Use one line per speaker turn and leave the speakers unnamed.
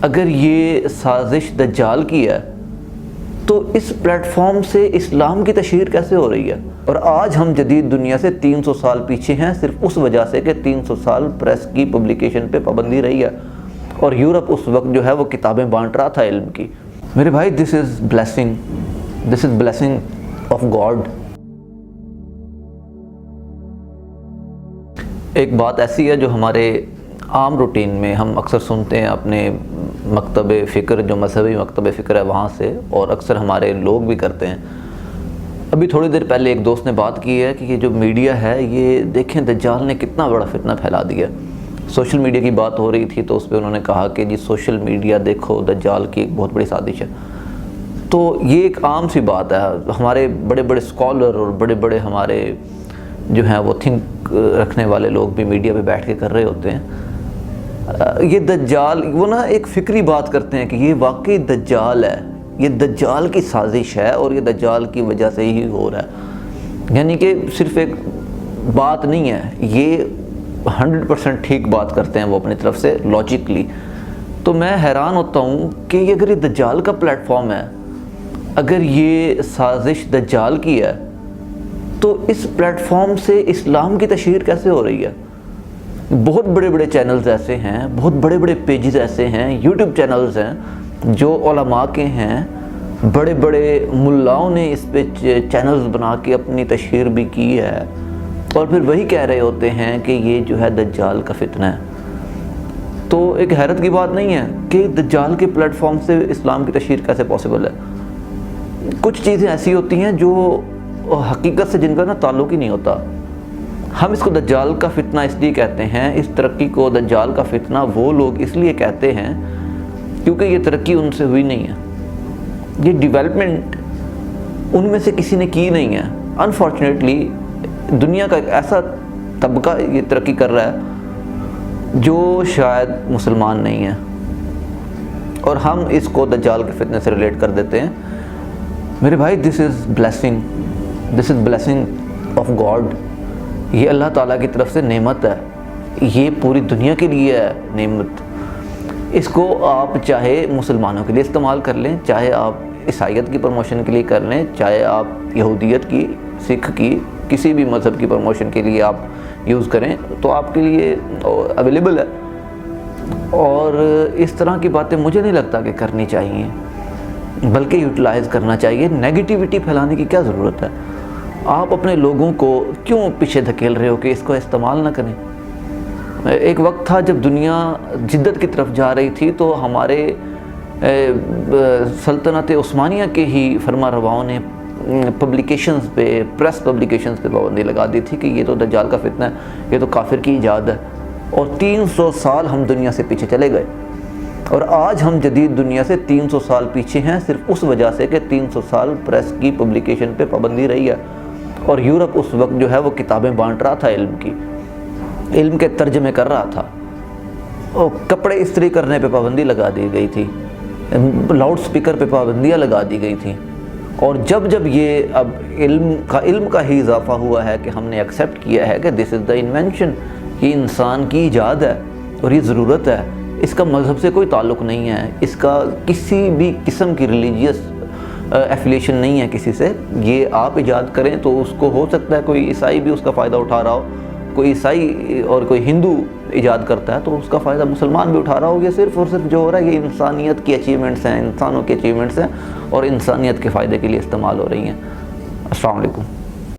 अगर ये साजिश दज्जाल की है तो इस प्लेटफॉर्म से इस्लाम की तशहीर कैसे हो रही है? और आज हम जदीद दुनिया से 300 साल पीछे हैं सिर्फ उस वजह से कि 300 साल प्रेस की पब्लिकेशन पे पाबंदी रही है और यूरोप उस वक्त जो है वो किताबें बांट रहा था इल्म की। मेरे भाई, this is blessing of God. एक बात ऐसी है जो हमारे आम रूटीन में हम अक्सर सुनते हैं अपने मकतब फ़िक्र, जो मजहबी मकतब फ़िक्र है वहाँ से, और अक्सर हमारे लोग भी करते हैं। अभी थोड़ी देर पहले एक दोस्त ने बात की है कि ये जो मीडिया है, ये देखें दज्जाल ने कितना बड़ा फितना फैला दिया। सोशल मीडिया की बात हो रही थी तो उस पर उन्होंने कहा कि जी सोशल मीडिया देखो दज्जाल की एक बहुत बड़ी साजिश है। तो ये एक आम सी बात है, हमारे बड़े बड़े स्कॉलर और बड़े बड़े हमारे जो हैं वो थिंक रखने वाले लोग भी मीडिया पे बैठ के कर रहे होते हैं। ये दज्जाल, वो ना एक फ़िक्री बात करते हैं कि ये वाकई दज्जाल है, ये दज्जाल की साजिश है और ये दज्जाल की वजह से ही हो रहा है। यानी कि सिर्फ एक बात नहीं है, ये 100% ठीक बात करते हैं वो अपनी तरफ से लॉजिकली। तो मैं हैरान होता हूँ कि अगर ये दज्जाल का प्लेटफॉर्म है, अगर ये साजिश दज्जाल की है, तो इस प्लेटफॉर्म से इस्लाम की तशहीर कैसे हो रही है? बहुत बड़े बड़े चैनल्स ऐसे हैं, बहुत बड़े बड़े पेजेस ऐसे हैं, यूट्यूब चैनल्स हैं जो उलमा के हैं, बड़े बड़े मुल्लाओं ने इस पे चैनल्स बना के अपनी तशहीर भी की है और फिर वही कह रहे होते हैं कि ये जो है दज्जाल का फितना है। तो एक हैरत की बात नहीं है कि दज्जाल के प्लेटफॉर्म से इस्लाम की तशहीर कैसे पॉसिबल है? कुछ चीज़ें ऐसी होती हैं जो हकीकत से जिनका ना ताल्लुक़ ही नहीं होता। हम इसको दज्जाल का फितना इसलिए कहते हैं, इस तरक्की को दज्जाल का फितना वो लोग इसलिए कहते हैं क्योंकि ये तरक्की उनसे हुई नहीं है, ये डेवलपमेंट उनमें से किसी ने की नहीं है। अनफॉर्चुनेटली दुनिया का एक ऐसा तबका ये तरक्की कर रहा है जो शायद मुसलमान नहीं है, और हम इसको दज्जाल के फितने से रिलेट कर देते हैं। मेरे भाई, this is blessing of God. ये अल्लाह ताला की तरफ से नेमत है, ये पूरी दुनिया के लिए है नेमत। इसको आप चाहे मुसलमानों के लिए इस्तेमाल कर लें, चाहे आप ईसाईयत की प्रमोशन के लिए कर लें, चाहे आप यहूदियत की, सिख की, किसी भी मज़हब की प्रमोशन के लिए आप यूज़ करें, तो आपके लिए अवेलेबल है। और इस तरह की बातें मुझे नहीं लगता कि करनी चाहिए, बल्कि यूटिलाइज़ करना चाहिए। नेगेटिविटी फैलाने की क्या ज़रूरत है? आप अपने लोगों को क्यों पीछे धकेल रहे हो कि इसको इस्तेमाल ना करें? एक वक्त था जब दुनिया जिद्दत की तरफ जा रही थी, तो हमारे सल्तनत उस्मानिया के ही फरमारवाओं ने पब्लिकेशंस पे, प्रेस पब्लिकेशंस पे पाबंदी लगा दी थी कि ये तो दज्जाल का फितना है, ये तो काफिर की इजाद है। और 300 साल हम दुनिया से पीछे चले गए, और आज हम जदीद दुनिया से 300 साल पीछे हैं सिर्फ उस वजह से कि 300 साल प्रेस की पब्लिकेशन पे पाबंदी रही है और यूरोप उस वक्त जो है वो किताबें बांट रहा था इल्म की, इल्म के तर्जमे कर रहा था, और कपड़े इस्त्री करने पे पाबंदी लगा दी गई थी, लाउड स्पीकर पे पाबंदियाँ लगा दी गई थी। और जब जब ये अब इल्म का ही इजाफा हुआ है कि हमने एक्सेप्ट किया है कि दिस इज़ द इन्वेंशन, ये इंसान की ईजाद है और ये ज़रूरत है, इसका मज़हब से कोई ताल्लुक़ नहीं है, इसका किसी भी किस्म की रिलीजियस एफिलिएशन नहीं है किसी से, ये आप ईजाद करें तो उसको हो सकता है कोई ईसाई भी उसका फ़ायदा उठा रहा हो, कोई ईसाई और कोई हिंदू ईजाद करता है तो उसका फ़ायदा मुसलमान भी उठा रहा हो। ये सिर्फ़ और सिर्फ जो हो रहा है ये इंसानियत की अचीवमेंट्स हैं, इंसानों की अचीवमेंट्स हैं और इंसानियत के फ़ायदे के लिए इस्तेमाल हो रही हैं। अस्सलाम वालेकुम।